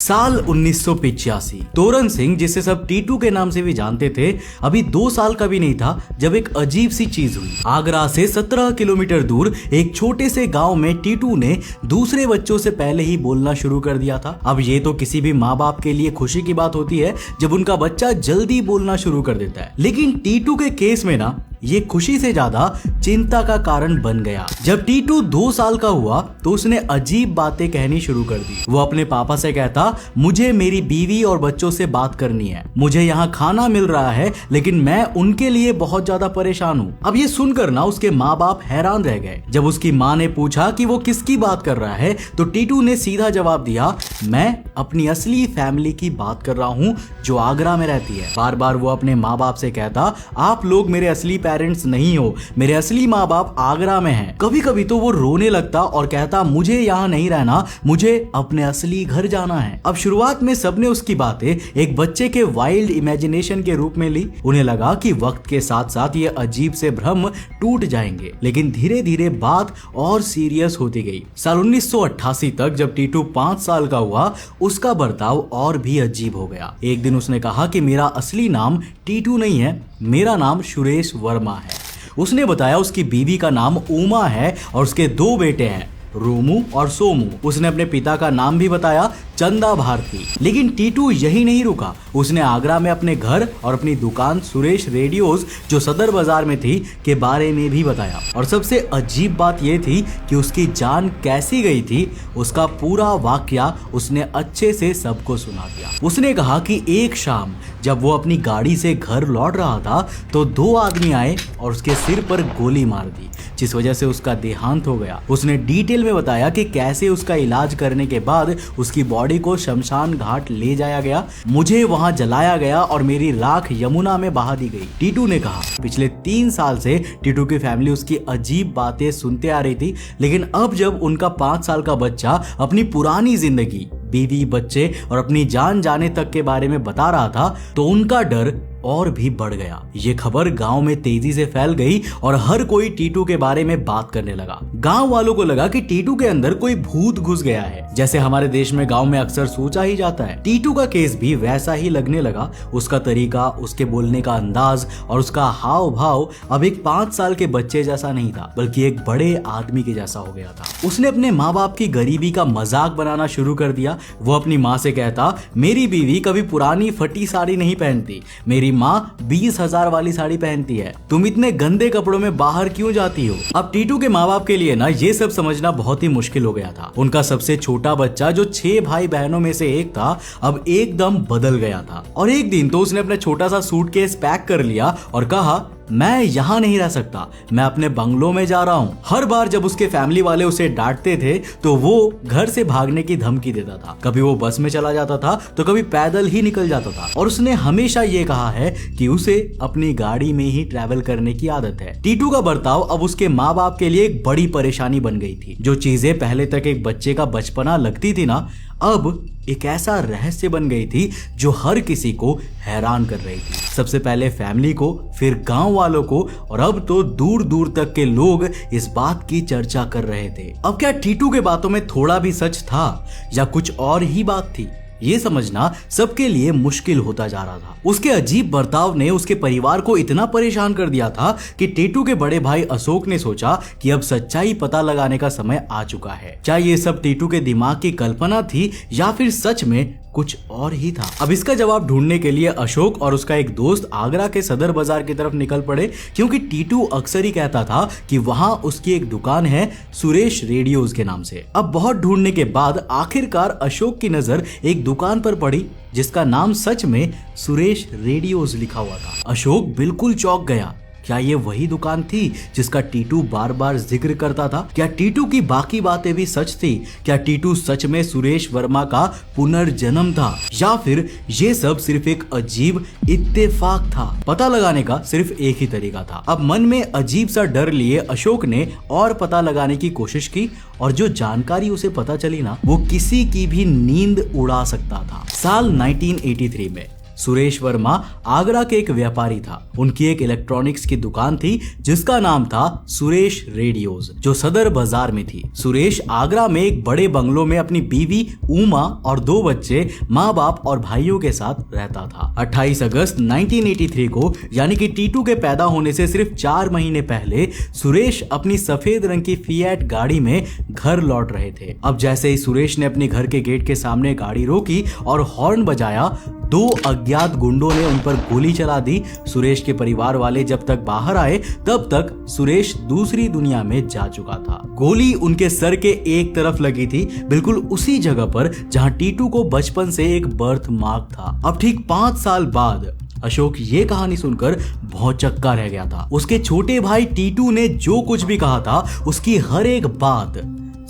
साल 1985। तोरण सिंह, जिसे सब टीटू के नाम से भी जानते थे, अभी 2 साल का भी नहीं था जब एक अजीब सी चीज हुई। आगरा से 17 किलोमीटर दूर एक छोटे से गांव में टीटू ने दूसरे बच्चों से पहले ही बोलना शुरू कर दिया था। अब ये तो किसी भी माँ बाप के लिए खुशी की बात होती है जब उनका बच्चा जल्दी बोलना शुरू कर देता है, लेकिन टीटू के केस में ना ये खुशी से ज्यादा चिंता का कारण बन गया। जब टीटू 2 साल का हुआ तो उसने अजीब बातें कहनी शुरू कर दी। वो अपने पापा से कहता, मुझे मेरी बीवी और बच्चों से बात करनी है, मुझे यहाँ खाना मिल रहा है लेकिन मैं उनके लिए बहुत ज्यादा परेशान हूँ। अब ये सुनकर ना उसके माँ बाप हैरान रह गए। जब उसकी माँ ने पूछा कि वो किसकी बात कर रहा है तो टीटू ने सीधा जवाब दिया, मैं अपनी असली फैमिली की बात कर रहा हूँ जो आगरा में रहती है। बार बार वो अपने माँ बाप से कहता, आप लोग मेरे असली पेरेंट्स नहीं हो, मेरे असली माँ बाप आगरा में हैं। कभी कभी तो वो रोने लगता और कहता, मुझे यहाँ नहीं रहना, मुझे अपने असली घर जाना है। अब शुरुआत में सबने उसकी बातें एक बच्चे के वाइल्ड इमेजिनेशन के रूप में ली। उन्हें लगा कि वक्त के साथ साथ ये अजीब से भ्रम टूट जाएंगे, लेकिन धीरे धीरे बात और सीरियस होती गई। साल 1988 तक जब टीटू 5 साल का हुआ, उसका बर्ताव और भी अजीब हो गया। एक दिन उसने कहा कि मेरा असली नाम टीटू नहीं है, मेरा नाम सुरेश वर्मा है। उसने बताया उसकी बीवी का नाम उमा है और उसके 2 बेटे हैं, रोमू और सोमू। उसने अपने पिता का नाम भी बताया, चंदा भारती। लेकिन टीटू यही नहीं रुका, उसने आगरा में अपने घर और अपनी दुकान सुरेश रेडियोज जो सदर बाजार में थी के बारे में भी बताया। और सबसे अजीब बात यह थी कि उसकी जान कैसी गई थी, उसका पूरा वाकया उसने अच्छे से सबको सुना दिया। उसने कहा कि एक शाम जब वो अपनी गाड़ी से घर लौट रहा था तो 2 आदमी आए और उसके सिर पर गोली मार दी, जिस वजह से उसका देहांत हो गया। उसने डिटेल में बताया कि कैसे उसका इलाज करने के बाद उसकी बॉडी को शमशान घाट ले जाया गया, मुझे वहां जलाया गया और मेरी राख यमुना में बहा दी गई। टीटू ने कहा पिछले 3 साल से टीटू की फैमिली उसकी अजीब बातें सुनते आ रही थी, लेकिन अब जब उनका 5 साल का बच्चा अपनी पुरानी जिंदगी, बीवी, बच्चे और अपनी जान जाने तक के बारे में बता रहा था तो उनका डर और भी बढ़ गया। ये खबर गांव में तेजी से फैल गई और हर कोई टीटू के बारे में बात करने लगा। गांव वालों को लगा कि टीटू के अंदर कोई भूत घुस गया है, जैसे हमारे देश में गांव में अक्सर सोचा ही जाता है। टीटू का केस भी वैसा ही लगने लगा। उसका तरीका, उसके बोलने का अंदाज और उसका हाव भाव अब एक 5 साल के बच्चे जैसा नहीं था, बल्कि एक बड़े आदमी के जैसा हो गया था। उसने अपने माँ बाप की गरीबी का मजाक बनाना शुरू कर दिया। वो अपनी माँ से कहता, मेरी बीवी कभी पुरानी फटी साड़ी नहीं पहनती, मेरी माँ 20,000 वाली साड़ी पहनती है, तुम इतने गंदे कपड़ों में बाहर क्यों जाती हो। अब टीटू के माँ बाप के लिए ना ये सब समझना बहुत ही मुश्किल हो गया था। उनका सबसे छोटा बच्चा जो 6 भाई बहनों में से एक था, अब एकदम बदल गया था। और एक दिन तो उसने अपना छोटा सा सूटकेस पैक कर लिया और कहा, मैं यहाँ नहीं रह सकता, मैं अपने बंगलों में जा रहा हूँ। हर बार जब उसके फैमिली वाले उसे डांटते थे तो वो घर से भागने की धमकी देता था। कभी वो बस में चला जाता था तो कभी पैदल ही निकल जाता था। और उसने हमेशा ये कहा है कि उसे अपनी गाड़ी में ही ट्रैवल करने की आदत है। टीटू का बर्ताव अब उसके माँ बाप के लिए एक बड़ी परेशानी बन गई थी। जो चीजें पहले तक एक बच्चे का बचपना लगती थी ना, अब एक ऐसा रहस्य बन गई थी जो हर किसी को हैरान कर रही थी। सबसे पहले फैमिली को, फिर गांव वालों को, और अब तो दूर दूर तक के लोग इस बात की चर्चा कर रहे थे। अब क्या टीटू के बातों में थोड़ा भी सच था या कुछ और ही बात थी, ये समझना सबके लिए मुश्किल होता जा रहा था। उसके अजीब बर्ताव ने उसके परिवार को इतना परेशान कर दिया था कि टीटू के बड़े भाई अशोक ने सोचा कि अब सच्चाई पता लगाने का समय आ चुका है। चाहे ये सब टीटू के दिमाग की कल्पना थी या फिर सच में कुछ और ही था। अब इसका जवाब ढूंढने के लिए अशोक और उसका एक दोस्त आगरा के सदर बाजार की तरफ निकल पड़े, क्योंकि टीटू अक्सर ही कहता था कि वहां उसकी एक दुकान है सुरेश रेडियोज के नाम से। अब बहुत ढूंढने के बाद आखिरकार अशोक की नजर एक दुकान पर पड़ी जिसका नाम सच में सुरेश रेडियोज लिखा हुआ था। अशोक बिल्कुल चौंक गया। क्या ये वही दुकान थी जिसका टीटू बार बार जिक्र करता था? क्या टीटू की बाकी बातें भी सच थी? क्या टीटू सच में सुरेश वर्मा का पुनर्जन्म था, या फिर ये सब सिर्फ एक अजीब इत्तेफाक था? पता लगाने का सिर्फ एक ही तरीका था। अब मन में अजीब सा डर लिए अशोक ने और पता लगाने की कोशिश की, और जो जानकारी उसे पता चली ना, वो किसी की भी नींद उड़ा सकता था। साल 1983 में सुरेश वर्मा आगरा के एक व्यापारी था। उनकी एक इलेक्ट्रॉनिक्स की दुकान थी जिसका नाम था सुरेश रेडियोज, जो सदर बाजार में थी। सुरेश आगरा में एक बड़े बंगलों में अपनी बीवी उमा और 2 बच्चे, माँ बाप और भाइयों के साथ रहता था। 28 अगस्त 1983 को यानी कि टीटू के पैदा होने से सिर्फ 4 महीने पहले सुरेश अपनी सफेद रंग की फिएट गाड़ी में घर लौट रहे थे। अब जैसे ही सुरेश ने अपने घर के गेट के सामने गाड़ी रोकी और हॉर्न बजाया, 2 अज्ञात गुंडों ने उन पर गोली चला दी। सुरेश के परिवार वाले जब तक बाहर आए तब तक सुरेश दूसरी दुनिया में जा चुका था। गोली उनके सर के एक तरफ लगी थी, बिल्कुल उसी जगह पर जहां टीटू को बचपन से एक बर्थ मार्क था। अब ठीक 5 साल बाद अशोक ये कहानी सुनकर भौचक्का रह गया था। उसके छोटे भाई टीटू ने जो कुछ भी कहा था उसकी हर एक बात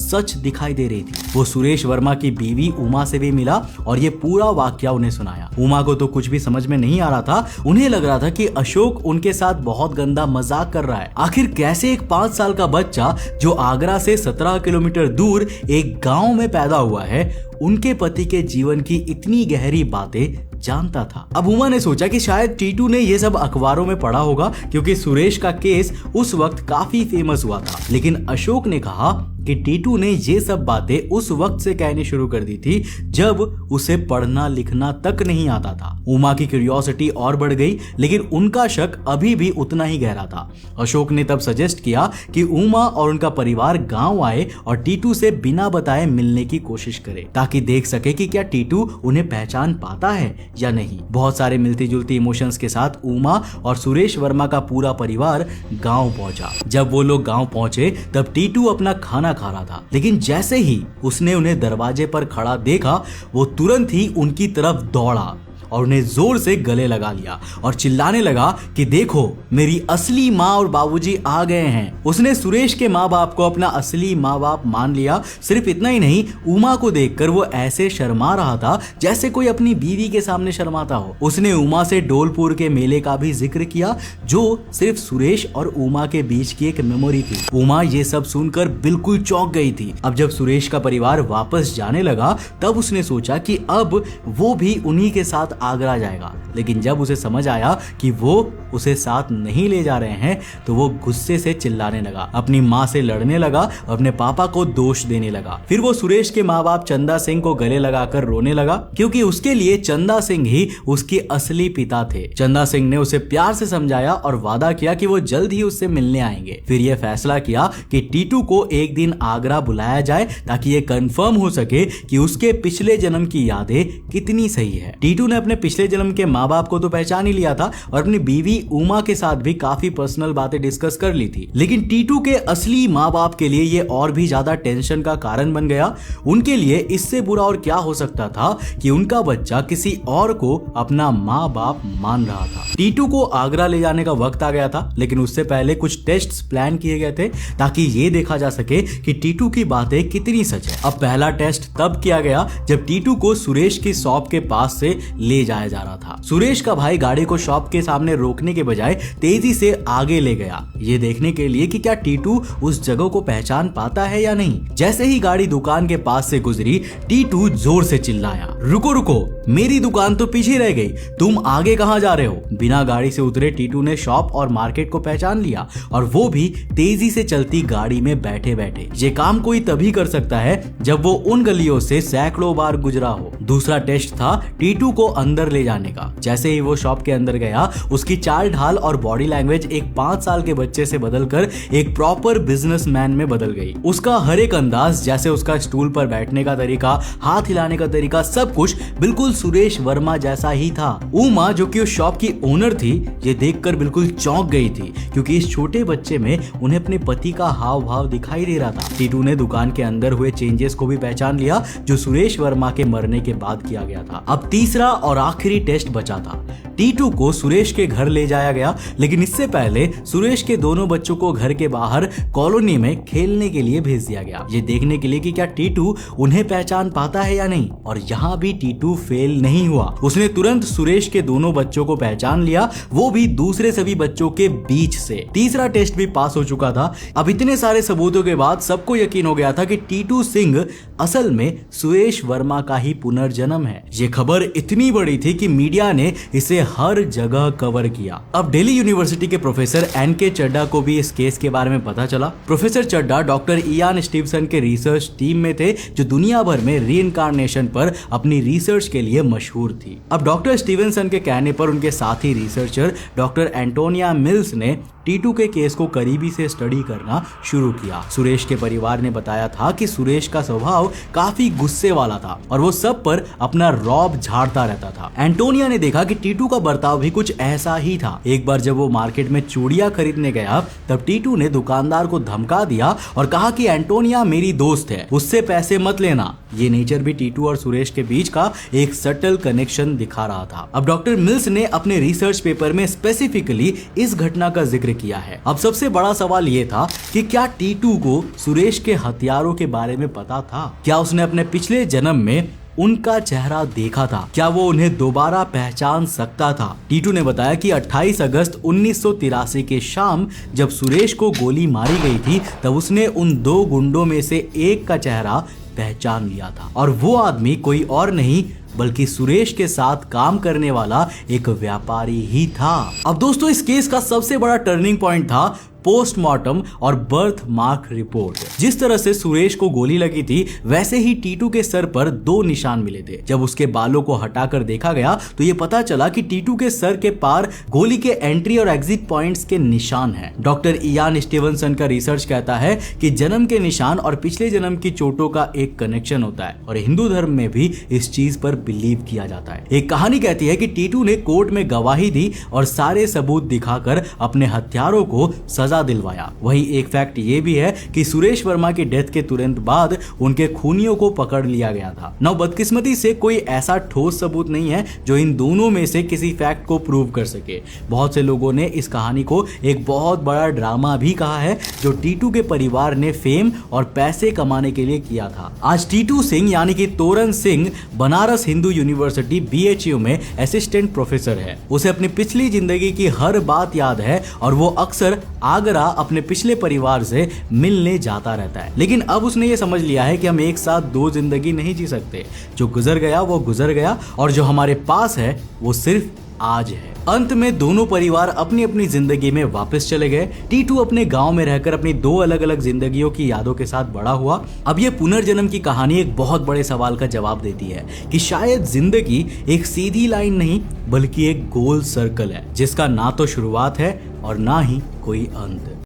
सच दिखाई दे रही थी। वो सुरेश वर्मा की बीवी उमा से भी मिला और ये पूरा वाकया उन्हें सुनाया। उमा को तो कुछ भी समझ में नहीं आ रहा था। उन्हें लग रहा था कि अशोक उनके साथ बहुत गंदा मजाक कर रहा है। आखिर कैसे एक 5 साल का बच्चा जो आगरा से 17 किलोमीटर दूर एक गांव में पैदा हुआ है, उनके पति के जीवन की इतनी गहरी बातें जानता था। अब उमा ने सोचा कि शायद टीटू ने ये सब अखबारों में पढ़ा होगा, क्योंकि सुरेश का केस उस वक्त काफी फेमस हुआ था। लेकिन अशोक ने कहा कि टीटू ने ये सब बातें उस वक्त से कहनी शुरू कर दी थी जब उसे पढ़ना लिखना तक नहीं आता था। उमा की क्यूरियोसिटी और बढ़ गई, लेकिन उनका शक अभी भी उतना ही गहरा था। अशोक ने तब सजेस्ट किया कि उमा और उनका परिवार गांव आए और टीटू से बिना बताए मिलने की कोशिश करे, ताकि देख सके कि क्या टीटू उन्हें पहचान पाता है या नहीं। बहुत सारे मिलती जुलती इमोशंस के साथ उमा और सुरेश वर्मा का पूरा परिवार गांव पहुंचा। जब वो लोग गांव पहुंचे तब टीटू अपना खाना खा रहा था, लेकिन जैसे ही उसने उन्हें दरवाजे पर खड़ा देखा, वो तुरंत ही उनकी तरफ दौड़ा और उन्हें जोर से गले लगा लिया और चिल्लाने लगा कि देखो, मेरी असली माँ और बाबूजी आ गए हैं। उसने सुरेश के माँ बाप को अपना असली माँ बाप मान लिया। सिर्फ इतना ही नहीं, उमा को देखकर वो ऐसे शर्मा रहा था जैसे कोई अपनी बीवी के सामने शर्माता हो। उसने उमा से डोलपुर के मेले का भी जिक्र किया, जो सिर्फ सुरेश और उमा के बीच की एक मेमोरी थी। उमा ये सब सुनकर बिल्कुल चौंक गई थी। अब जब सुरेश का परिवार वापस जाने लगा तब उसने सोचा कि अब वो भी उन्हीं के साथ आगरा जाएगा। लेकिन जब उसे समझ आया कि वो उसे साथ नहीं ले जा रहे हैं तो वो गुस्से से चिल्लाने लगा, अपनी माँ से लड़ने लगा और अपने पापा को दोष देने लगा। फिर वो सुरेश के माँ बाप चंदा सिंह को गले लगाकर रोने लगा, क्योंकि उसके लिए चंदा सिंह ही उसके असली पिता थे। चंदा सिंह ने उसे प्यार से समझाया और वादा किया कि वो जल्द ही उससे मिलने आएंगे। फिर यह फैसला किया कि टीटू को एक दिन आगरा बुलाया जाए ताकि ये कंफर्म हो सके कि उसके पिछले जन्म की यादें कितनी सही है। टीटू ने अपने पिछले जन्म के माँ बाप को तो पहचान ही लिया था और अपनी बीवी उमा के साथ भी काफी पर्सनल बातें डिस्कस कर ली थी, लेकिन टीटू के असली माँ बाप के लिए ये और भी ज्यादा टेंशन का कारण बन गया। उनके लिए इससे बुरा और क्या हो सकता था कि उनका बच्चा किसी और को अपना माँ बाप मान रहा था। टीटू को आगरा ले जाने का वक्त आ गया था, लेकिन उससे पहले कुछ टेस्ट प्लान किए गए थे ताकि ये देखा जा सके कि टीटू की बातें कितनी सच है। अब पहला टेस्ट तब किया गया जब टीटू को सुरेश की शॉप के पास से ले जाया जा रहा था। सुरेश का भाई गाड़ी को शॉप के सामने रोकने के बजाय तेजी से आगे ले गया, ये देखने के लिए कि क्या टीटू उस जगह को पहचान पाता है या नहीं। जैसे ही गाड़ी दुकान के पास से गुजरी, टीटू जोर से चिल्लाया, रुको रुको, मेरी दुकान तो पीछे रह गई, तुम आगे कहां जा रहे हो। बिना गाड़ी से उतरे टीटू ने शॉप और मार्केट को पहचान लिया, और वो भी तेजी से चलती गाड़ी में बैठे बैठे। ये काम कोई तभी कर सकता है जब वो उन गलियों से सैकड़ों बार गुजरा हो। दूसरा टेस्ट था टीटू को अंदर ले जाने का। जैसे ही वो शॉप के अंदर गया, उसकी चाल ढाल और बॉडी लैंग्वेज एक 5 साल के बच्चे से बदलकर एक प्रॉपर बिजनेसमैन में बदल गई। उसका हर एक अंदाज, जैसे उसका स्टूल पर बैठने का तरीका, हाथ हिलाने का तरीका, सब कुछ बिल्कुल सुरेश वर्मा जैसा ही था। उमा, जो कि उस शॉप की ओनर थी, ये देखकर बिल्कुल चौंक गई थी, क्योंकि इस छोटे बच्चे में उन्हें अपने पति का हाव भाव दिखाई दे रहा था। टीटू ने दुकान के अंदर हुए चेंजेस को भी पहचान लिया जो सुरेश वर्मा के मरने के बाद किया गया था। अब तीसरा और आखिरी टेस्ट बचा था। टीटू को सुरेश के घर ले जाया गया, लेकिन इससे पहले सुरेश के दोनों बच्चों को घर के बाहर कॉलोनी में खेलने के लिए भेज दिया गया, ये देखने के लिए कि क्या टीटू उन्हें पहचान पाता है या नहीं। और यहाँ भी टीटू फेल नहीं हुआ, उसने तुरंत सुरेश के दोनों बच्चों को पहचान लिया, वो भी दूसरे सभी बच्चों के बीच से। तीसरा टेस्ट भी पास हो चुका था। अब इतने सारे सबूतों के बाद सबको यकीन हो गया था कि टीटू सिंह असल में सुरेश वर्मा का ही पुनर्जन्म है। ये खबर इतनी बड़ी थी कि मीडिया ने इसे हर जगह कवर किया। अब दिल्ली यूनिवर्सिटी के प्रोफेसर एन.के. चड्डा को भी इस केस के बारे में पता चला। प्रोफेसर चड्डा डॉक्टर इयान स्टीवसन के रिसर्च टीम में थे, जो दुनिया भर में रीइंकार्नेशन पर अपनी रिसर्च के लिए मशहूर थी। अब डॉक्टर स्टीवनसन के कहने पर उनके साथी रिसर्चर डॉक्टर एंटोनिया मिल्स ने टीटू के केस को करीबी से स्टडी करना शुरू किया। सुरेश के परिवार ने बताया था कि सुरेश का स्वभाव काफी गुस्से वाला था और वो सब पर अपना रौब झाड़ता रहता था। एंटोनिया ने देखा कि टीटू का बर्ताव भी कुछ ऐसा ही था। एक बार जब वो मार्केट में चूड़ियां खरीदने गया, तब टीटू ने दुकानदार को धमका दिया और कहा कि एंटोनिया मेरी दोस्त है, उससे पैसे मत लेना। ये नेचर भी टीटू और सुरेश के बीच का एक सटल कनेक्शन दिखा रहा था। अब डॉक्टर मिल्स ने अपने रिसर्च पेपर में स्पेसिफिकली इस घटना का जिक्र किया है। अब सबसे बड़ा सवाल ये था कि क्या टीटू को सुरेश के हथियारों के बारे में पता था? क्या उसने अपने पिछले जन्म में उनका चेहरा देखा था? क्या वो उन्हें दोबारा पहचान सकता था? टीटू ने बताया कि 28 अगस्त 1983 के शाम जब सुरेश को गोली मारी गई थी, तब उसने उन दो गुंडों में से एक का चेहरा पहचान लिया था, और वो आदमी कोई और नहीं बल्कि सुरेश के साथ काम करने वाला एक व्यापारी ही था। अब दोस्तों, इस केस का सबसे बड़ा टर्निंग पॉइंट था पोस्टमार्टम और बर्थ मार्क रिपोर्ट। जिस तरह से सुरेश को गोली लगी थी, वैसे ही टीटू के सर पर 2 निशान मिले थे। जब उसके बालों को हटाकर देखा गया तो ये पता चला कि टीटू के सर के पार गोली के एंट्री और एग्जिट पॉइंट्स के निशान हैं। डॉक्टर इयान स्टीवनसन का रिसर्च कहता है कि जन्म के निशान और पिछले जन्म की चोटों का एक कनेक्शन होता है, और हिंदू धर्म में भी इस चीज पर बिलीव किया जाता है। एक कहानी कहती है कि टीटू ने कोर्ट में गवाही दी और सारे सबूत दिखाकर अपने हत्यारों को सजा दिलवाया। वहीं एक फैक्ट ये भी है कि सुरेश वर्मा की डेथ के तुरंत बाद उनके खूनियों को पकड़ लिया गया था। नौ बदकिस्मती से कोई ऐसा ठोस सबूत नहीं है जो इन दोनों में से किसी फैक्ट को प्रूव कर सके। बहुत से लोगों ने इस कहानी को एक बहुत बड़ा ड्रामा भी कहा है, जो टीटू के परिवार ने फेम और पैसे कमाने के लिए किया था। आज टीटू सिंह यानी कि तोरण सिंह बनारस हिंदू यूनिवर्सिटी BHU में असिस्टेंट प्रोफेसर है। उसे अपनी पिछली जिंदगी की हर बात याद है और वो अक्सर आगरा अपने पिछले परिवार से मिलने जाता रहता है। लेकिन अब उसने ये समझ लिया है कि हम एक साथ 2 जिंदगी नहीं जी सकते। जो गुजर गया वो गुजर गया, और जो हमारे पास है वो सिर्फ आज है। अंत में दोनों परिवार अपनी अपनी जिंदगी में वापस चले गए। टीटू अपने गांव में रहकर अपनी 2 अलग अलग जिंदगियों की यादों के साथ बड़ा हुआ। अब ये पुनर्जन्म की कहानी एक बहुत बड़े सवाल का जवाब देती है कि शायद जिंदगी एक सीधी लाइन नहीं बल्कि एक गोल सर्कल है, जिसका ना तो शुरुआत है और ना ही कोई अंत।